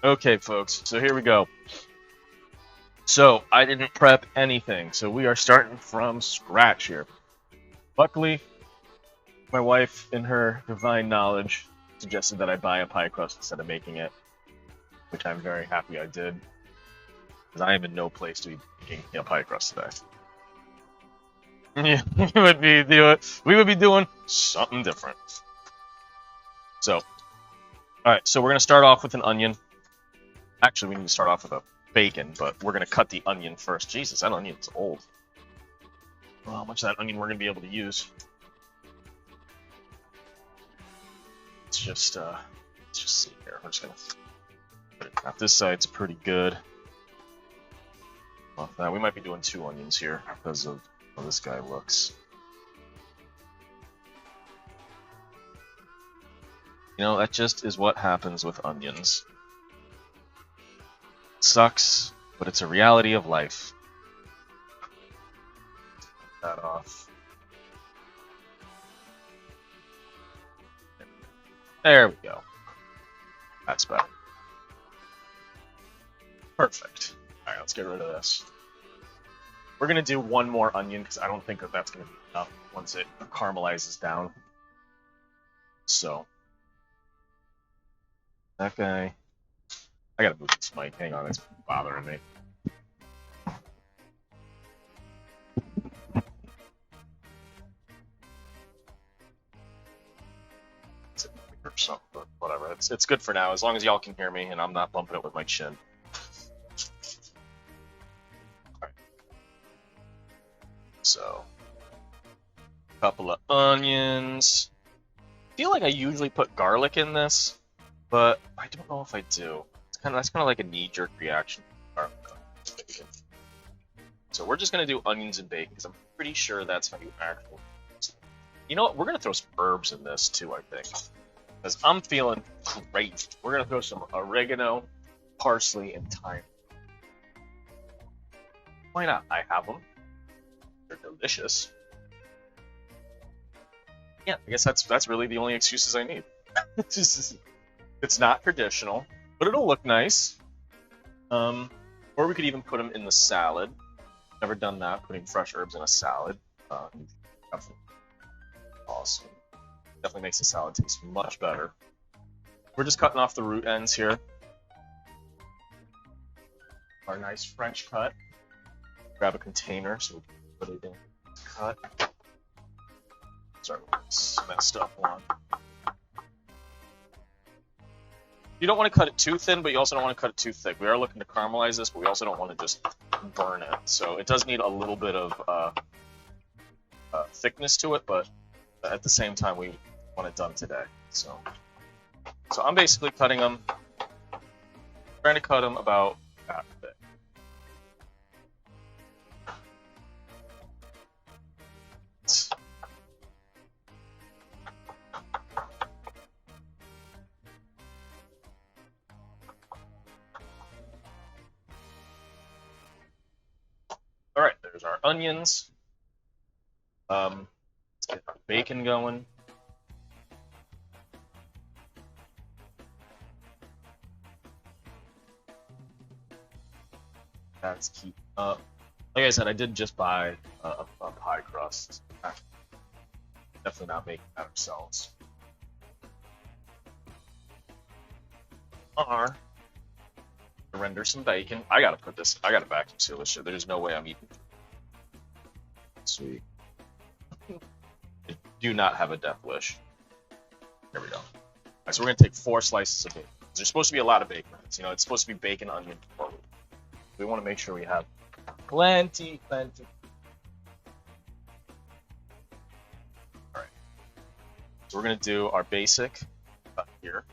Okay, folks, so here we go. So, I didn't prep anything, so we are starting from scratch here. Luckily, my wife, in her divine knowledge, suggested that I buy a pie crust instead of making it, which I'm very happy I did, because I am in no place to be making a pie crust today. Yeah, we would be doing something different. So, alright, so we're going to start off with an onion. Actually, we need to start off with a bacon, but we're going to cut the onion first. Jesus, that onion's old. Well, how much of that onion we're going to be able to use? Let's just see here. We're just going to put it out. This side's pretty good. Well, we might be doing 2 onions here because of how this guy looks. You know, that just is what happens with onions. It sucks, but it's a reality of life. Cut that off. There we go. That's better. Perfect. Alright, let's get rid of this. We're going to do 1 more onion because I don't think that that's going to be enough once it caramelizes down. So, that guy... I gotta move this mic. Hang on, it's bothering me. Or something, but whatever. It's good for now, as long as y'all can hear me and I'm not bumping it with my chin. Alright. So, a couple of onions. I feel like I usually put garlic in this, but I don't know if I do. That's kind of like a knee-jerk reaction. Bacon. So we're just gonna do onions and bacon because I'm pretty sure that's how you actually. You know what? We're gonna throw some herbs in this too, I think, because I'm feeling great. We're gonna throw some oregano, parsley, and thyme. Why not? I have them. They're delicious. Yeah, I guess that's really the only excuses I need. It's not traditional. But it'll look nice. Or we could even put them in the salad. Never done that, putting fresh herbs in a salad. Awesome. Definitely makes the salad taste much better. We're just cutting off the root ends here. Our nice French cut. Grab a container so we can put it in. Cut. Sorry, it's messed up one. You don't want to cut it too thin, but you also don't want to cut it too thick. We are looking to caramelize this, but we also don't want to just burn it. So it does need a little bit of thickness to it, but at the same time, we want it done today. So I'm basically cutting them, trying to cut them about that thick. Alright, there's our onions. Let's get our bacon going. That's keep up. Like I said, I did just buy a pie crust. Definitely not making that ourselves. Render some bacon. I gotta vacuum seal this shit. There's no way I'm eating. Sweet. I do not have a death wish. There we go. Alright, so we're gonna take 4 slices of bacon. There's supposed to be a lot of bacon. You know, it's supposed to be bacon, onion, pork. We want to make sure we have plenty. Alright. So we're gonna do our basic cut here.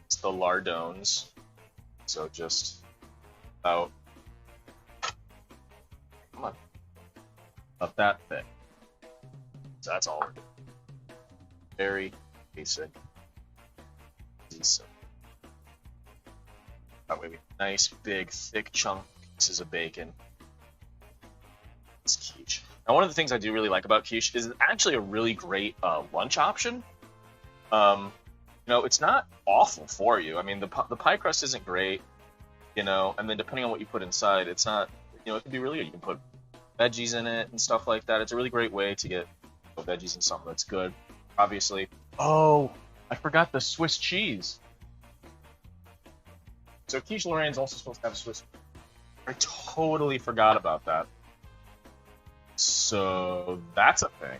It's the lardones. So just about that thick. So that's all we're doing. Very basic. Decent. That way we have nice, big, thick chunk pieces of bacon. It's quiche. Now, one of the things I do really like about quiche is it's actually a really great lunch option. You know, it's not awful for you. I mean, the pie crust isn't great. you know, and then depending on what you put inside, it's not, you know, it can be really good. You can put veggies in it and stuff like that. It's a really great way to get veggies in something that's good. Obviously. Oh, I forgot the Swiss cheese. So Quiche Lorraine is also supposed to have Swiss. I totally forgot about that. So that's a thing.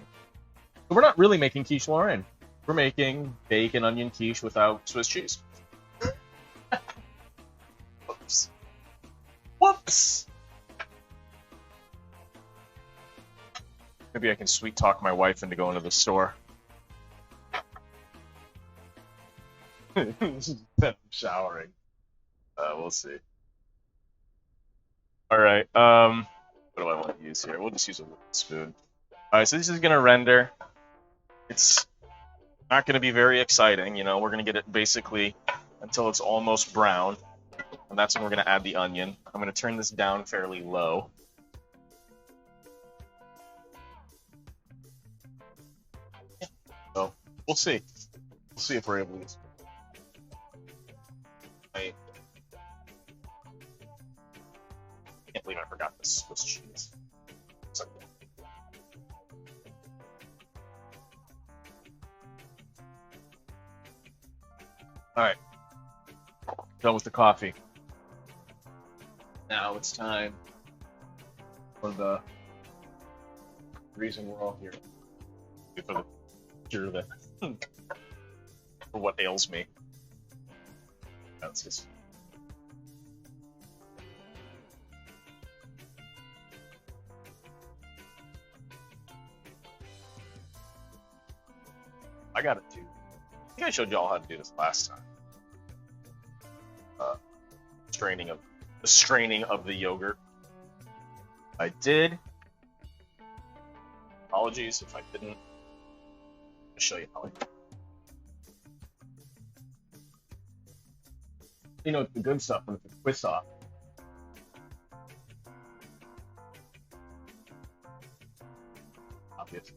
But we're not really making Quiche Lorraine. We're making bacon onion quiche without Swiss cheese. Whoops. Whoops. Maybe I can sweet talk my wife into going to the store. I'm showering. We'll see. All right. What do I want to use here? We'll just use a wooden spoon. All right. So this is gonna render. It's not gonna be very exciting. You know, we're gonna get it basically until it's almost brown, and that's when we're gonna add the onion. I'm gonna turn this down fairly low. So we'll see. We'll see if we're able to use it. I can't believe I forgot this Swiss cheese. So, all right, done with the coffee. Now it's time for the reason we're all here. For the cure that for what ails me. That's just. I gotta do. I think I showed y'all how to do this last time. The straining of the yogurt. I did. Apologies if I didn't. I'll show you how I do. You know, it's the good stuff when it's a twist off. Obviously.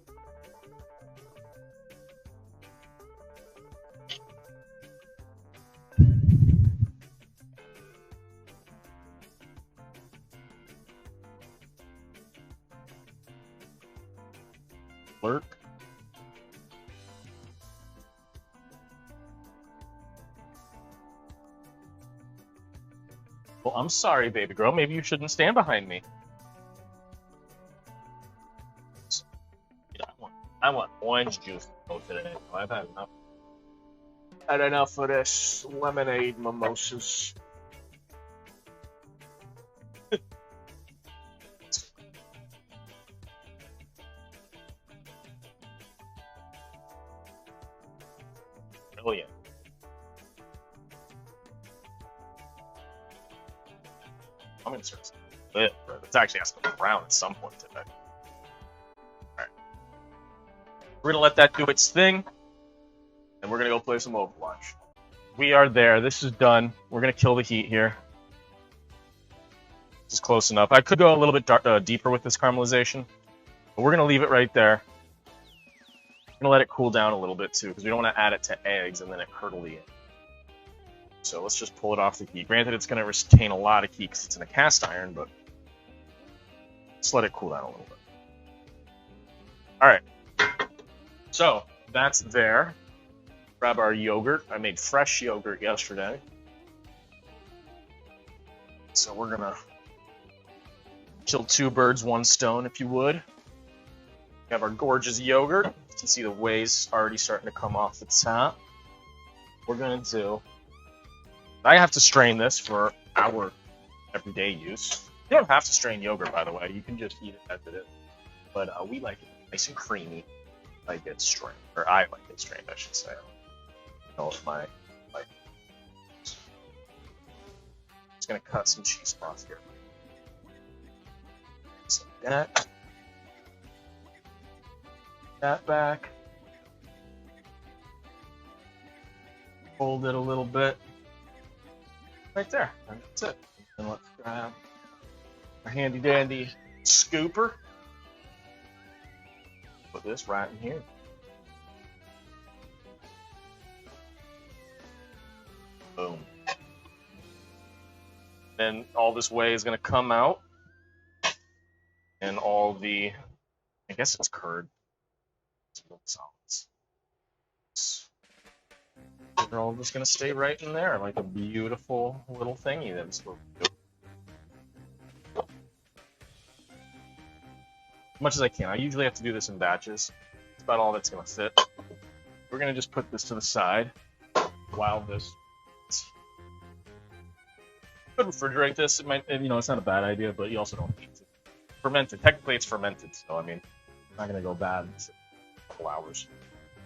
Work. Well, I'm sorry, baby girl. Maybe you shouldn't stand behind me. I want orange juice today. I've had enough. Had enough of this lemonade mimosas. Brilliant. I'm gonna start it. It's actually has to go brown at some point today. Alright. We're gonna let that do its thing. And we're gonna go play some Overwatch. We are there. This is done. We're gonna kill the heat here. This is close enough. I could go a little bit deeper with this caramelization, but we're gonna leave it right there. We're gonna let it cool down a little bit too, because we don't want to add it to eggs and then it curdle the egg. So let's just pull it off the heat. Granted, it's gonna retain a lot of heat because it's in a cast iron, but let's let it cool down a little bit. All right. So that's there. Grab our yogurt. I made fresh yogurt yesterday. So we're gonna kill two birds, one stone, if you would. We have our gorgeous yogurt. You can see the whey's already starting to come off the top. We're gonna do. I have to strain this for our everyday use. You don't have to strain yogurt, by the way. You can just eat it as it is. But we like it nice and creamy. Like it strained, or I like it strained, I should say. I don't know if my like. Just gonna cut some cheesecloth here. So that back. Hold it a little bit. Right there. And that's it. And let's grab our handy dandy scooper. Put this right in here. Boom. Then all this whey is going to come out, and all the, I guess it's curd. It's milk solids. They're all just going to stay right in there like a beautiful little thingy that I'm supposed to do. As much as I can. I usually have to do this in batches. That's about all that's going to fit. We're going to just put this to the side while this. Could refrigerate this. It might, it's not a bad idea, but you also don't need to. Fermented. Technically, it's fermented, so I mean, it's not going to go bad in a couple hours.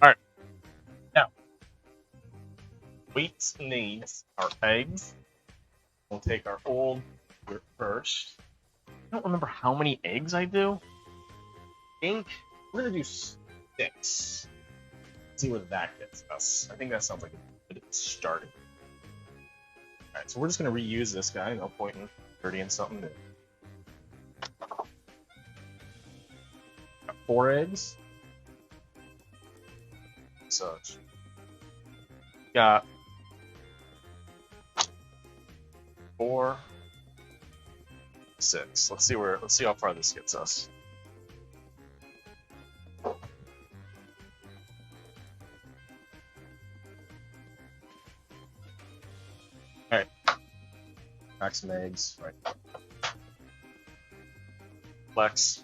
All right. Now, we need our eggs. We'll take our old yogurt first. I don't remember how many eggs I do. I think we're going to do 6. Let's see what that gets us. I think that sounds like a good starting. Alright, so we're just going to reuse this guy. No point in dirtying something new. Got 4 eggs. So, got 4, 6. Let's see how far this gets us. Alright. Crack some eggs. Right. Flex.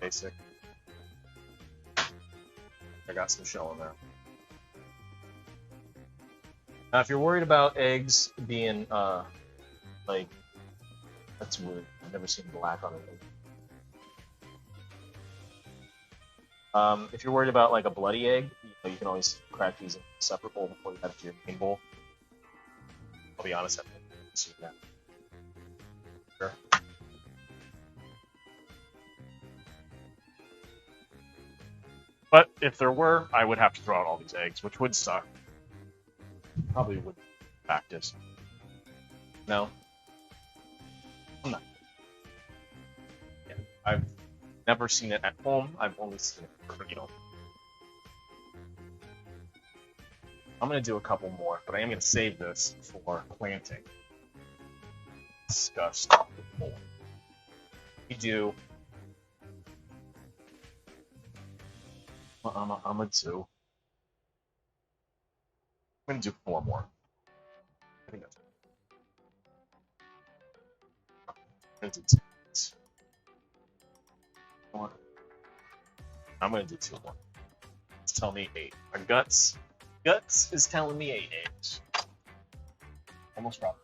Basic. I got some shell in there. Now, if you're worried about eggs being, like, that's weird. I've never seen black on an egg. If you're worried about, like, a bloody egg, you can always crack these in a separate bowl before you add it to your main bowl. I'll be honest, I've never seen that. Sure. But if there were, I would have to throw out all these eggs, which would suck. Probably would practice. No. I'm not. Yeah, I've never seen it at home. I've only seen it for, I'm going to do a couple more, but I am going to save this for planting. Discuss more. We do. I'm going to do 4 more. I think that's it. I'm going to do 2 more. It's telling me 8. Our guts is telling me 8 eggs. Almost dropped.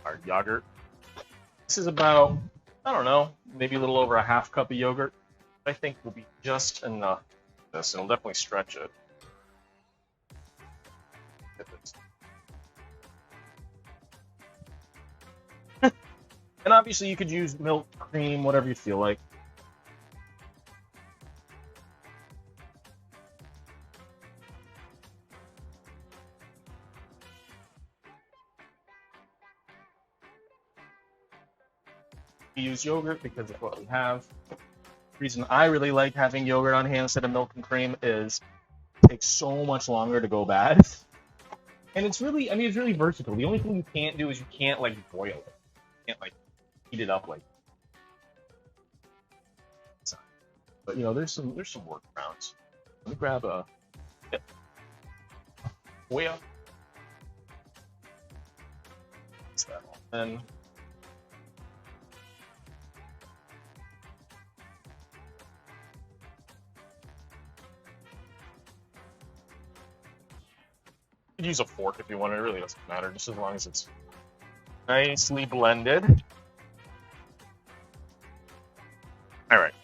Our yogurt. This is about, I don't know, maybe a little over a half cup of yogurt. I think will be just enough. This, it'll definitely stretch it. And obviously you could use milk, cream, whatever you feel like. We use yogurt because of what we have. The reason I really like having yogurt on hand instead of milk and cream is it takes so much longer to go bad. And it's really, it's really versatile. The only thing you can't do is you can't, like, boil it. You can't, like, heat it up like. But there's some workarounds. Let me grab a. Yeah. Way up. What's that all? And you could use a fork if you want. It really doesn't matter, just as long as it's nicely blended. All right.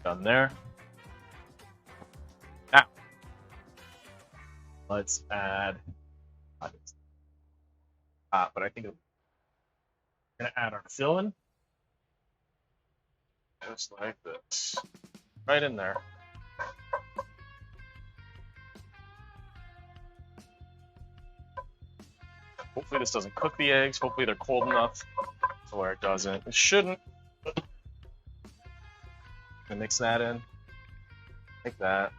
Done there. Now, let's add. But I think we're gonna add our filling, just like this, right in there. Hopefully this doesn't cook the eggs. Hopefully they're cold enough to where it doesn't. It shouldn't. And mix that in. Like that.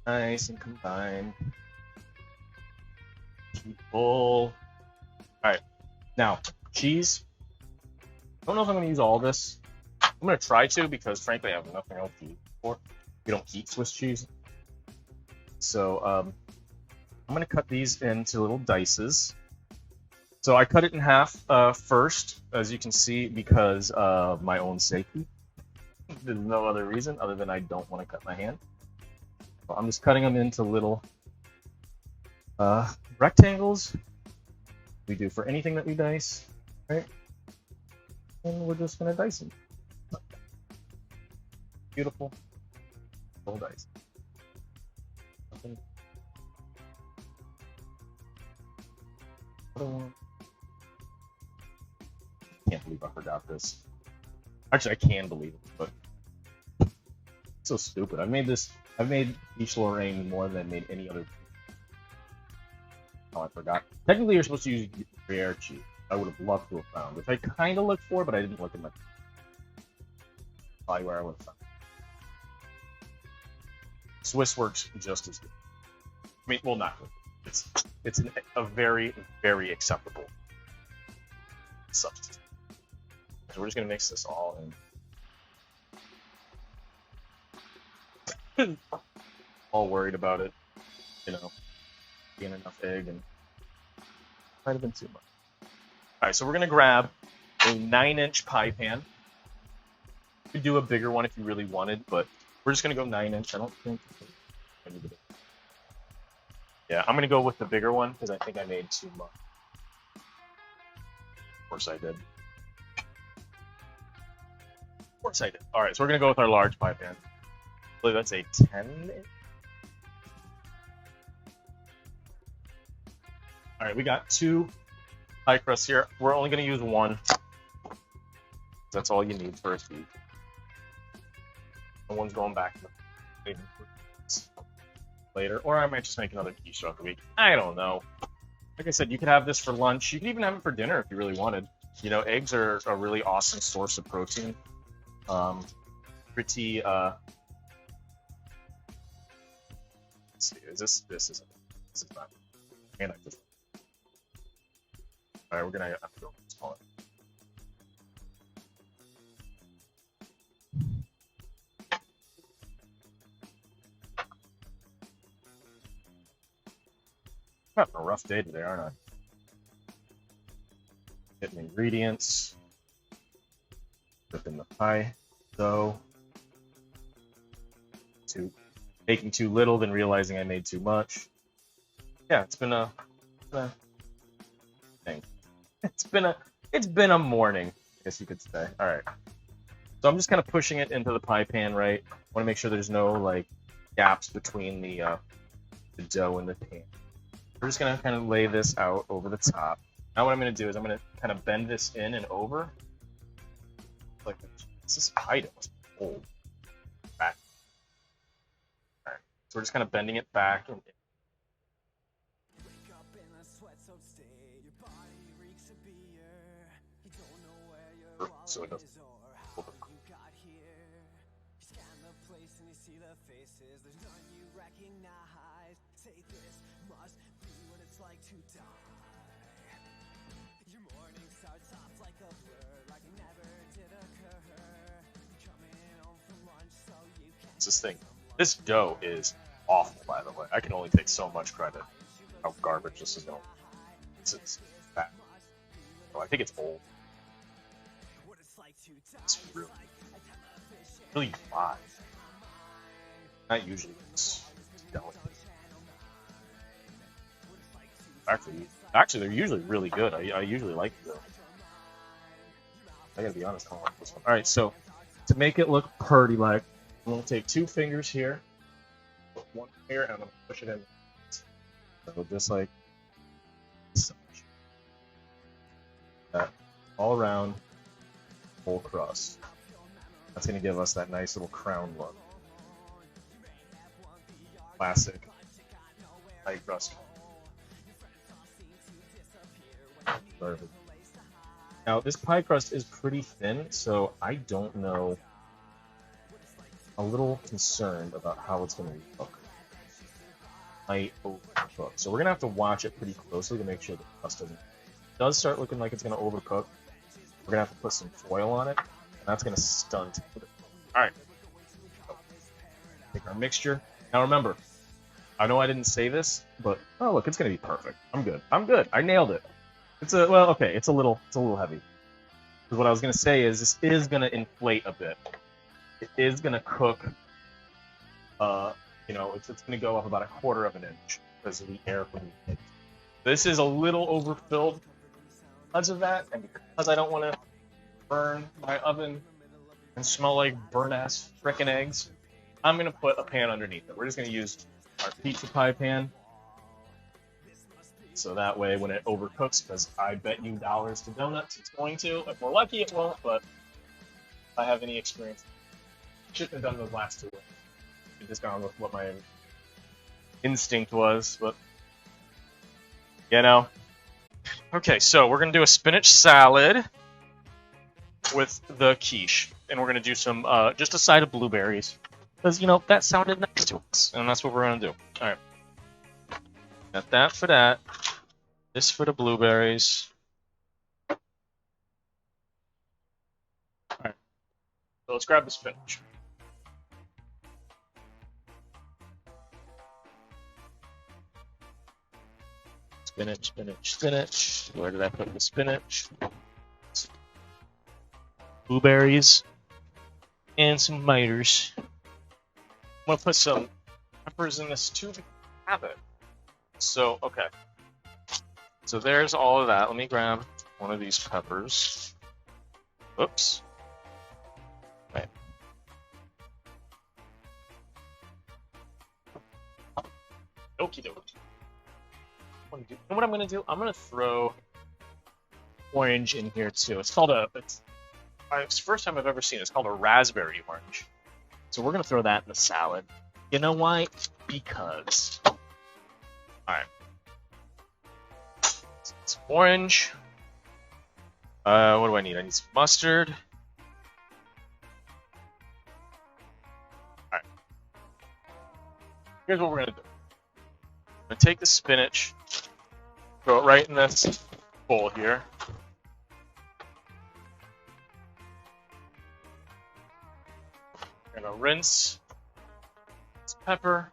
Nice and combined. Full. Alright. Now, cheese. I don't know if I'm going to use all this. I'm going to try to because, frankly, I have nothing else to use it for. We don't eat Swiss cheese. So, I'm going to cut these into little dices. So I cut it in half first, as you can see, because of my own safety. There's no other reason other than I don't want to cut my hand. So I'm just cutting them into little rectangles. We do for anything that we dice, right? And we're just going to dice them. Beautiful. Little dice. Nothing. Can't believe I forgot this. Actually, I can believe it, but it's so stupid. I've made Quiche Lorraine more than I made any other. Oh, I forgot. Technically, you're supposed to use Gruyere cheese. I would have loved to have found, which I kind of looked for, but I didn't look in my. Probably where I would have found. Swiss works just as good. I mean, well, not good. It's a very, very acceptable substance. So we're just gonna mix this all in. All worried about it, you know, being enough egg, and might have been too much. All right, so we're gonna grab a 9-inch pie pan. You could do a bigger one if you really wanted, but we're just gonna go 9-inch. I don't think I need it. Yeah, I'm gonna go with the bigger one because I think I made too much. Of course I did. Of course I did. All right, so we're gonna go with our large pie pan. I believe that's a 10-inch. All right, we got 2 pie crusts here. We're only gonna use 1. That's all you need for a feed. And one's going back later, or I might just make another quiche throughout the week. I don't know. Like I said, you could have this for lunch. You could even have it for dinner if you really wanted. You know, eggs are a really awesome source of protein. Pretty. Let's see. This is not. And I just. All right, we're gonna have to go smaller. I'm having a rough day today, aren't I? Getting ingredients. Flipping the pie dough. Making too little, then realizing I made too much. Yeah, it's been a thing. It's been a morning, I guess you could say. All right. So I'm just kind of pushing it into the pie pan, right? I want to make sure there's no like gaps between the dough and the pan. We're just gonna kind of lay this out over the top. Now what I'm gonna do is I'm gonna kind of bend this in and over. Like this pie dough is old. Back. All right. So we're just kind of bending it back. And so it doesn't. It's this thing. This dough is awful, by the way. I can only take so much credit how garbage this is going. It's bad. Oh, I think it's old. It's really dry. Not usually. It's delicate. Actually, they're usually really good. I usually like them. I gotta be honest, I don't like this one. All right, so to make it look pretty, like I'm gonna take 2 fingers here, put 1 here, and I'm gonna push it in. So just like such. That all around whole crust. That's gonna give us that nice little crown look. Classic pie crust. Perfect. Now, this pie crust is pretty thin, so I don't know. A little concerned about how it's going to cook. Might overcook. So we're going to have to watch it pretty closely to make sure the crust does start looking like it's going to overcook. We're going to have to put some foil on it, and that's going to stunt it. All right. Take our mixture. Now remember, I know I didn't say this, but oh look, it's going to be perfect. I'm good. I'm good. I nailed it. It's a okay. It's a little heavy. Because what I was going to say is this is going to inflate a bit. It is going to cook. It's going to go up about 1/4 of an inch because of the air from the egg. This is a little overfilled because of that, and because I don't want to burn my oven and smell like burnt-ass frickin' eggs, I'm going to put a pan underneath it. We're just going to use our pizza pie pan. So that way, when it overcooks, because I bet you dollars to donuts it's going to. If we're lucky, it won't, but if I have any experience, shouldn't have done those last two. Just gone with what my instinct was, but Okay, so we're gonna do a spinach salad with the quiche, and we're gonna do some just a side of blueberries, because that sounded nice to us, and that's what we're gonna do. All right, got that for that. This for the blueberries. All right, so let's grab the spinach. Spinach, spinach, spinach. Where did I put the spinach? Blueberries. And some miters. I'm going to put some peppers in this too to have it. So, okay. So there's all of that. Let me grab one of these peppers. Oops. Right. Okie dokie. What I'm gonna do? I'm gonna throw orange in here too. It's the first time I've ever seen it. It's called a raspberry orange. So we're gonna throw that in the salad. You know why? Because. All right. Some orange. What do I need? I need some mustard. All right. Here's what we're gonna do. I'm gonna take the spinach, throw it right in this bowl here. I'm gonna rinse this pepper,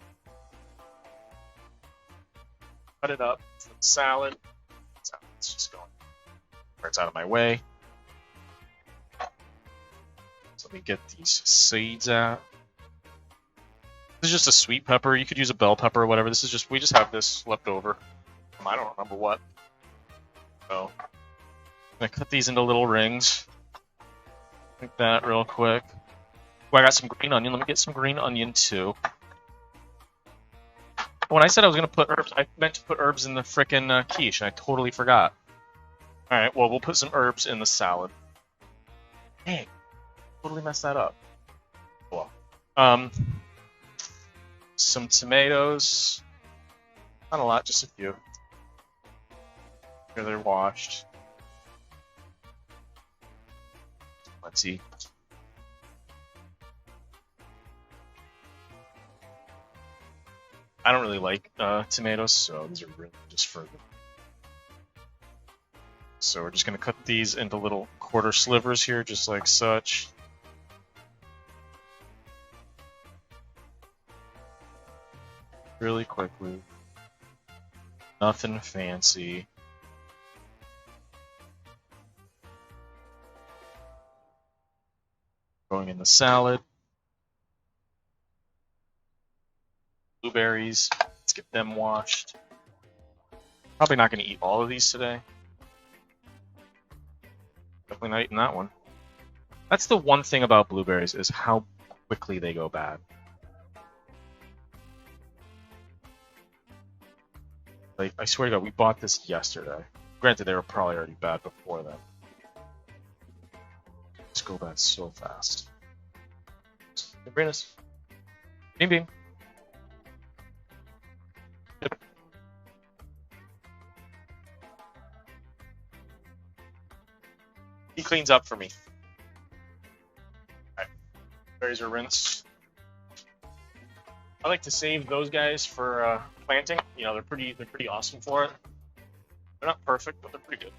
cut it up for the salad. It's just going where it's out of my way. So let me get these seeds out. This is just a sweet pepper. You could use a bell pepper or whatever. We just have this left over. I don't remember what. So I'm gonna cut these into little rings. Like that real quick. Oh, I got some green onion. Let me get some green onion too. When I said I was gonna put herbs, I meant to put herbs in the frickin' quiche, and I totally forgot. Alright, well, we'll put some herbs in the salad. Dang, totally messed that up. Well, some tomatoes. Not a lot, just a few. Here they're washed. Let's see. I don't really like tomatoes, so these are really just for. So we're just gonna cut these into little quarter slivers here, just like such. Really quickly. Nothing fancy. Going in the salad. Blueberries. Let's get them washed. Probably not going to eat all of these today. Definitely not eating that one. That's the one thing about blueberries, is how quickly they go bad. Like, I swear to God, we bought this yesterday. Granted, they were probably already bad before then. Just go bad so fast. Hey, Brandis. Bing bing. He cleans up for me. All right, berries are rinsed. I like to save those guys for planting. You know, they're pretty awesome for it. They're not perfect, but they're pretty good.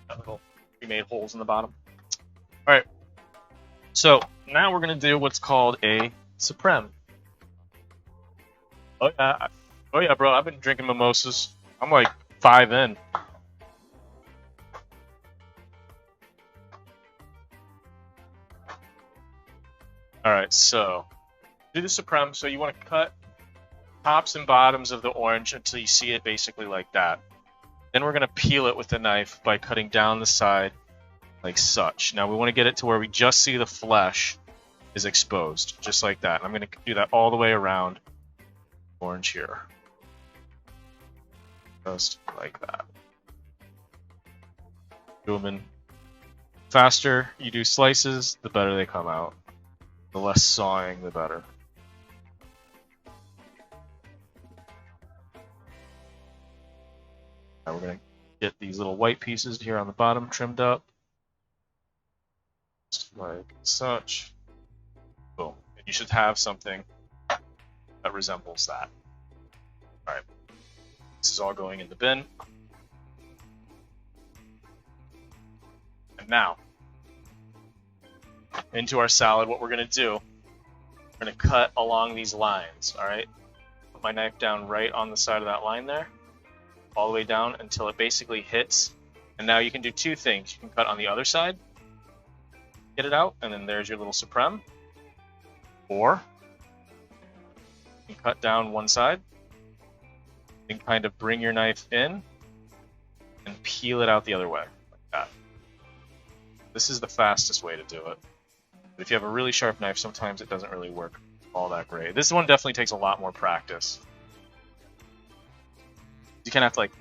Got little pre-made holes in the bottom. All right. So now we're gonna do what's called a supreme. Oh yeah, bro. I've been drinking mimosas. I'm like 5 in. All right, so do the supreme. So you want to cut tops and bottoms of the orange until you see it basically like that. Then we're gonna peel it with the knife by cutting down the side like such. Now we want to get it to where we just see the flesh is exposed, just like that. And I'm gonna do that all the way around orange here. Just like that. Do them in. Faster you do slices, the better they come out. The less sawing, the better. Now we're going to get these little white pieces here on the bottom trimmed up. Just like such. Boom. And you should have something that resembles that. Alright. This is all going in the bin. And now, into our salad, what we're going to do, we're going to cut along these lines, alright? Put my knife down right on the side of that line there, all the way down until it basically hits. And now you can do two things. You can cut on the other side, get it out, and then there's your little supreme. Or you can cut down one side, and kind of bring your knife in and peel it out the other way, like that. This is the fastest way to do it. But if you have a really sharp knife, sometimes it doesn't really work all that great. This one definitely takes a lot more practice. You kind of have to like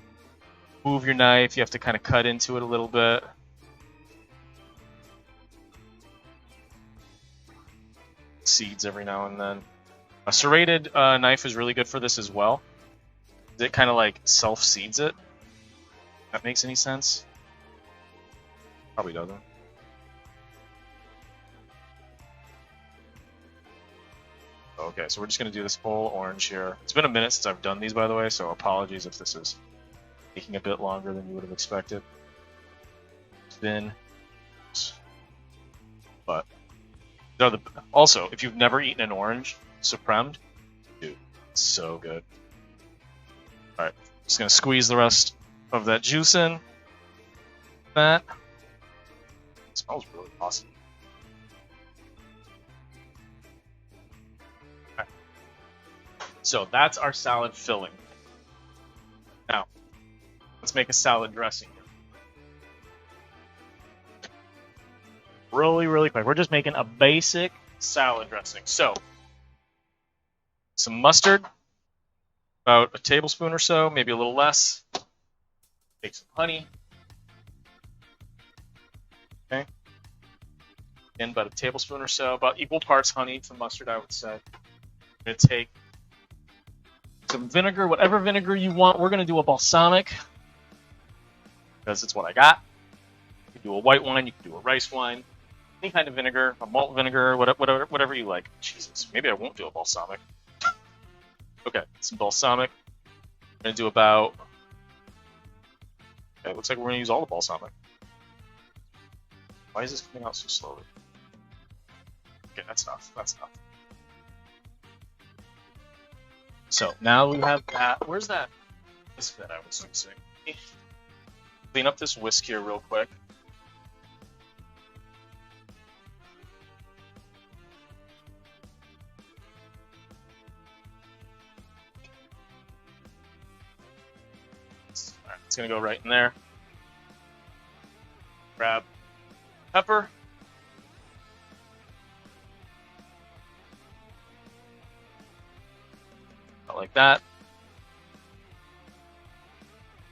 move your knife, you have to kind of cut into it a little bit. Seeds every now and then. A serrated knife is really good for this as well. It kind of like self-seeds it. If that makes any sense? Probably doesn't. Okay, so we're just going to do this whole orange here. It's been a minute since I've done these, by the way, so apologies if this is taking a bit longer than you would have expected. It's been... But... Also, if you've never eaten an orange, supremed, dude, it's so good. Alright, just going to squeeze the rest of that juice in. That. It smells really awesome. So that's our salad filling. Now, let's make a salad dressing here. Really, really quick. We're just making a basic salad dressing. So, some mustard, about a tablespoon or so, maybe a little less. Take some honey. Okay. Again, about a tablespoon or so, about equal parts honey to mustard, I would say. I'm going to take some vinegar, whatever vinegar you want. We're going to do a balsamic because it's what I got. You can do a white wine, you can do a rice wine, any kind of vinegar, a malt vinegar, whatever you like. Jesus, maybe I won't do a balsamic. Okay, some balsamic. I'm going to do about... Okay, it looks like we're going to use all the balsamic. Why is this coming out so slowly? Okay, that's enough. That's enough. So now we have that. Where's that whisk that I was using? Clean up this whisk here real quick. Alright, it's gonna go right in there. Grab pepper. Like that.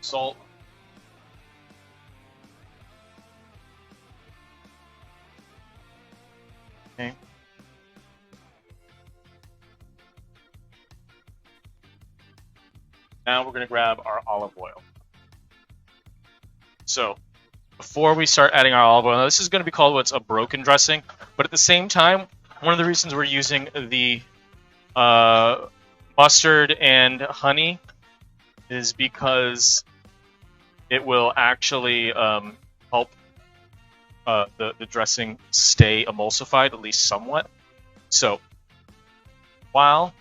Salt. Okay. Now we're going to grab our olive oil. So, before we start adding our olive oil, now this is going to be called what's a broken dressing, but at the same time, one of the reasons we're using the mustard and honey is because it will actually help the dressing stay emulsified, at least somewhat. So while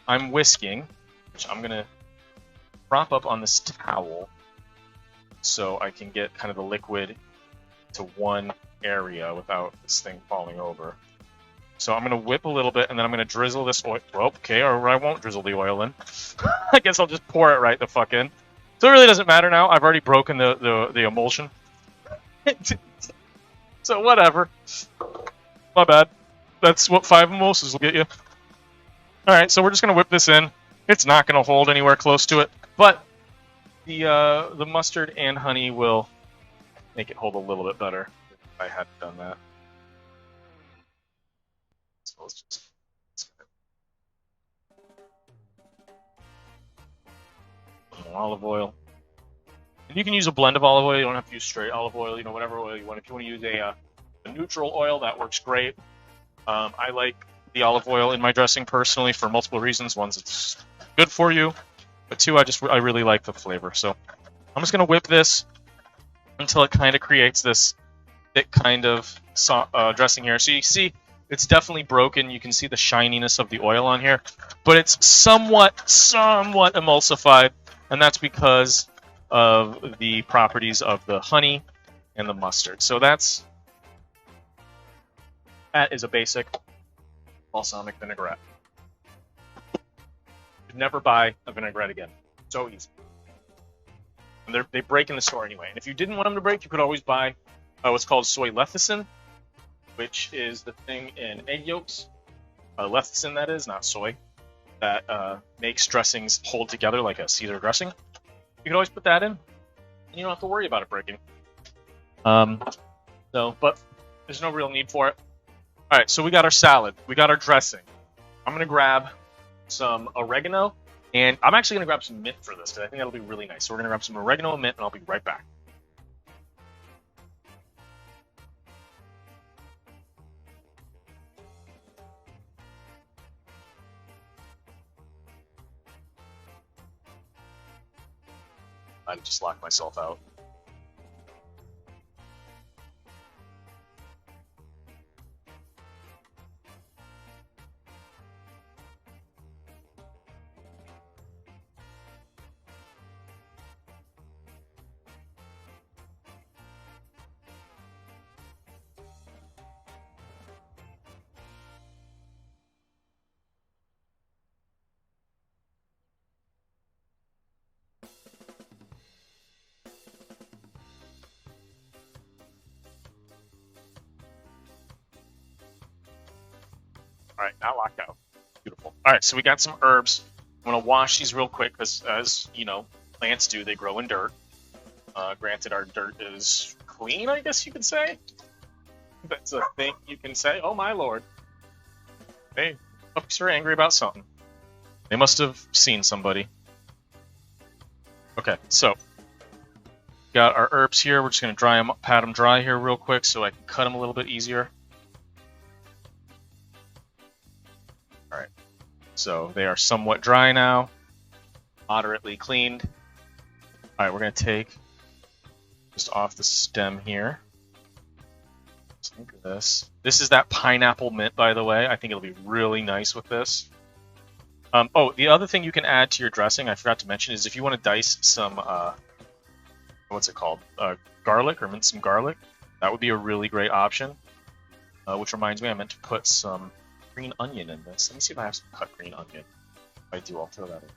I'm whisking, which I'm going to prop up on this towel so I can get kind of the liquid to one area without this thing falling over. So I'm going to whip a little bit, and then I'm going to drizzle this oil. Well, okay, or I won't drizzle the oil in. I guess I'll just pour it right the fuck in. So it really doesn't matter now. I've already broken the emulsion. So whatever. My bad. That's what 5 mimosas will get you. Alright, so we're just going to whip this in. It's not going to hold anywhere close to it, but the mustard and honey will make it hold a little bit better if I hadn't done that. So let's just... olive oil. And you can use a blend of olive oil. You don't have to use straight olive oil. You know, whatever oil you want. If you want to use a neutral oil, that works great. I like the olive oil in my dressing personally for multiple reasons. One, it's good for you, but two, I really like the flavor. So I'm just gonna whip this until it kind of creates this thick kind of dressing here. So you see, it's definitely broken. You can see the shininess of the oil on here, but it's somewhat emulsified, and that's because of the properties of the honey and the mustard. So that is a basic balsamic vinaigrette. You'd never buy a vinaigrette again. So easy. And they break in the store anyway. And if you didn't want them to break, you could always buy what's called soy lecithin, which is the thing in egg yolks. Lecithin, that is, not soy. That makes dressings hold together like a Caesar dressing. You can always put that in, and you don't have to worry about it breaking. But there's no real need for it. All right, so we got our salad. We got our dressing. I'm going to grab some oregano, and I'm actually going to grab some mint for this, because I think that'll be really nice. So we're going to grab some oregano and mint, and I'll be right back. I just locked myself out. All right, now locked out. Beautiful. All right, so we got some herbs. I'm going to wash these real quick because, as you know, plants do, they grow in dirt. Granted, our dirt is clean, I guess you could say. That's a thing you can say. Oh, my lord. Hey, folks are angry about something. They must have seen somebody. Okay, so got our herbs here. We're just going to dry them, pat them dry here real quick so I can cut them a little bit easier. Alright, so they are somewhat dry now, moderately cleaned. Alright, we're going to take just off the stem here. Just look at this. This is that pineapple mint, by the way. I think it'll be really nice with this. Oh, the other thing you can add to your dressing, I forgot to mention, is if you want to dice some, what's it called? Garlic, or mince some garlic. That would be a really great option. Which reminds me, I meant to put some green onion in this. Let me see if I have some cut green onion. If I do, I'll throw that in.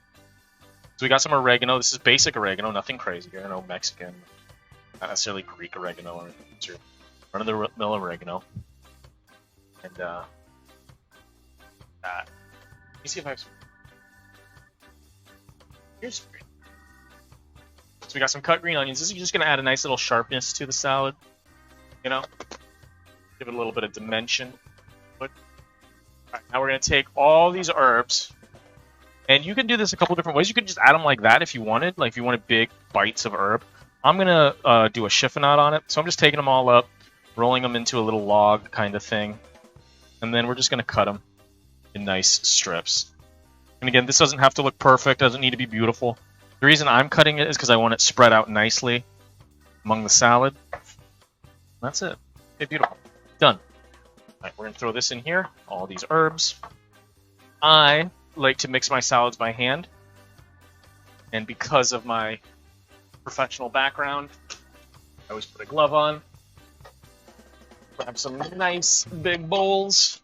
So we got some oregano. This is basic oregano, nothing crazy here. No Mexican, not necessarily Greek oregano or anything. It's your run-of-the-mill oregano. And that. Let me see if I have some. Here's green. So we got some cut green onions. This is just going to add a nice little sharpness to the salad. You know? Give it a little bit of dimension. But alright, now we're going to take all these herbs. And you can do this a couple different ways. You could just add them like that if you wanted. Like if you wanted big bites of herb. I'm going to do a chiffonade on it. So I'm just taking them all up, rolling them into a little log kind of thing. And then we're just going to cut them in nice strips. And again, this doesn't have to look perfect. Doesn't need to be beautiful. The reason I'm cutting it is because I want it spread out nicely among the salad. That's it. Okay, beautiful. Done. All right, we're going to throw this in here. All these herbs. I like to mix my salads by hand. And because of my professional background, I always put a glove on. Grab some nice big bowls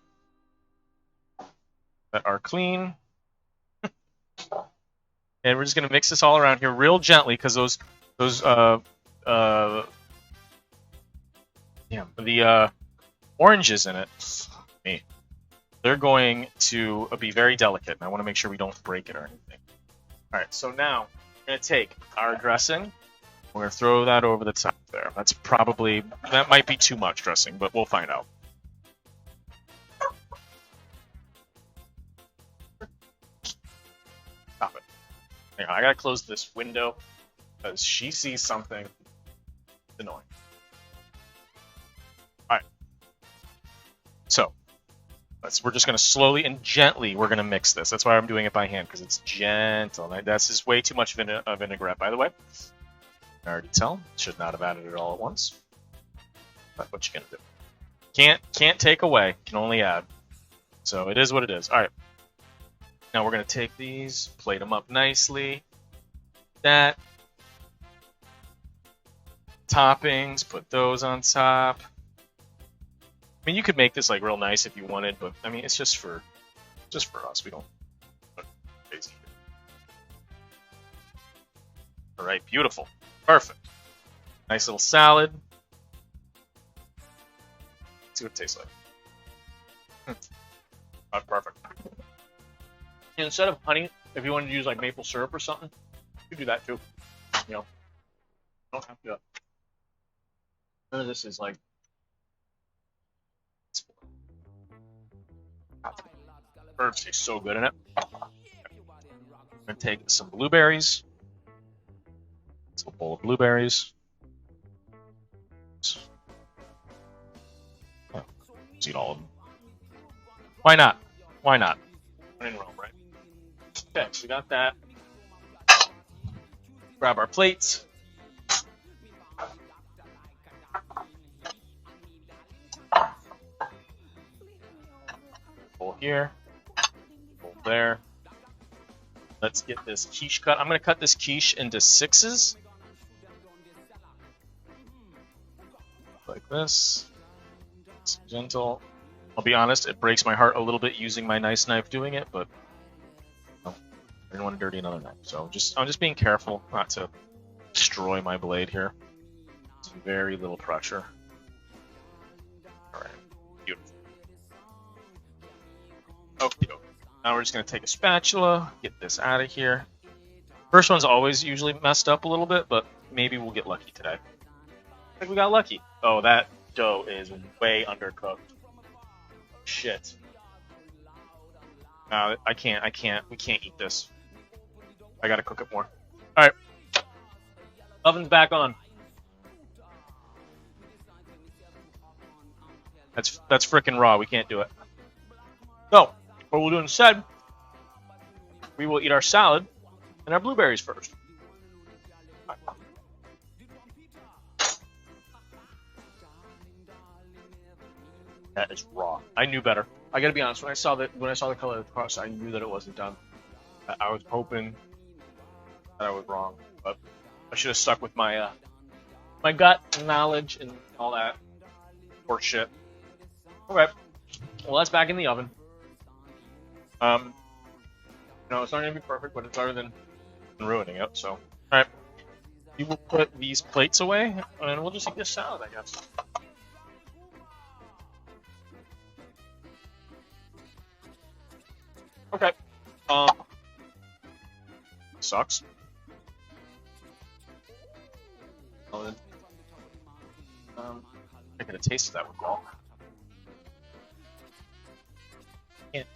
that are clean. And we're just going to mix this all around here real gently because the oranges in it, they're going to be very delicate, and I want to make sure we don't break it or anything. All right, so now we're going to take our dressing. We're going to throw that over the top there. That might be too much dressing, but we'll find out. Stop it. Hang on, I got to close this window because she sees something annoying. All right. So we're just going to slowly and gently, we're going to mix this. That's why I'm doing it by hand, because it's gentle. That's just way too much vinaigrette, by the way. I already tell. Should not have added it all at once. But what you going to do? Can't take away. Can only add. So it is what it is. All right. Now we're going to take these, plate them up nicely. That. Toppings, put those on top. I mean, you could make this like real nice if you wanted, but I mean, it's just for us. We don't. Crazy. All right, beautiful, perfect. Nice little salad. Let's see what it tastes like. Perfect. And instead of honey, if you wanted to use like maple syrup or something, you could do that too. You know, don't have to. None of this is like. Herbs taste so good in it. I'm going to take some blueberries. It's a bowl of blueberries. Oh, let's eat all of them. Why not? Why not? We're in Rome, right? Okay, so we got that. Grab our plates. Bowl here. There. Let's get this quiche cut. I'm going to cut this quiche into 6s. Like this. It's gentle. I'll be honest, it breaks my heart a little bit using my nice knife doing it, but I didn't want to dirty another knife. So I'm just being careful not to destroy my blade here. It's very little pressure. Alright. Beautiful. Okay. Now we're just going to take a spatula, get this out of here. First one's always usually messed up a little bit, but maybe we'll get lucky today. I think we got lucky. Oh, that dough is way undercooked. Shit. I can't. We can't eat this. I gotta cook it more. Alright. Oven's back on. That's frickin' raw. We can't do it. So, what we'll do instead, we will eat our salad and our blueberries first. That is raw. I knew better. I gotta be honest. When I saw the color of the crust, I knew that it wasn't done. I was hoping that I was wrong, but I should have stuck with my my gut knowledge and all that horse shit. Okay. Well, that's back in the oven. It's not gonna be perfect, but it's better than ruining it. So, all right, we will put these plates away, and we'll just eat this salad, I guess. Okay. Sucks. I could have tasted that with all. Can't.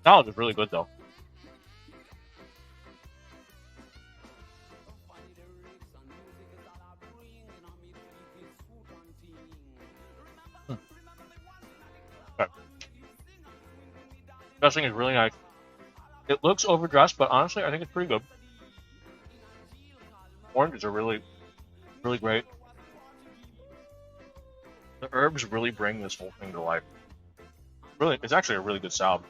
Salad is really good though. Okay. Dressing is really nice. It looks overdressed, but honestly, I think it's pretty good. Oranges are really, really great. The herbs really bring this whole thing to life. Really, it's actually a really good salad.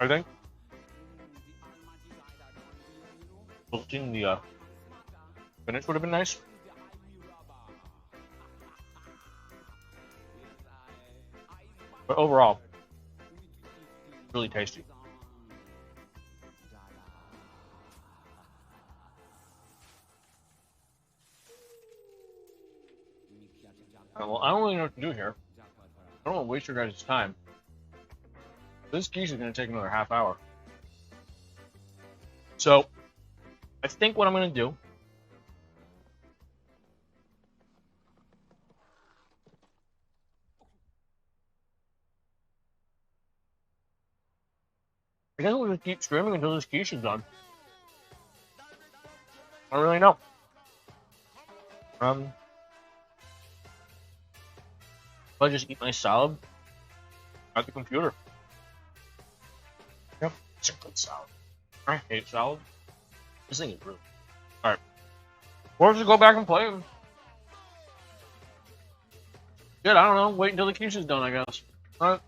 I think wilting the spinach would have been nice. But overall, really tasty. Well, I don't really know what to do here. I don't want to waste your guys' time. This quiche is going to take another half hour. So, I think what I'm going to do I guess we'll just keep streaming until this quiche is done. I don't really know. I'll just eat my salad at the computer. Yep, it's a good salad. I hate salad. This thing is really. Alright. Or just go back and play them. Shit, I don't know. Wait until the quiche is done, I guess. Alright.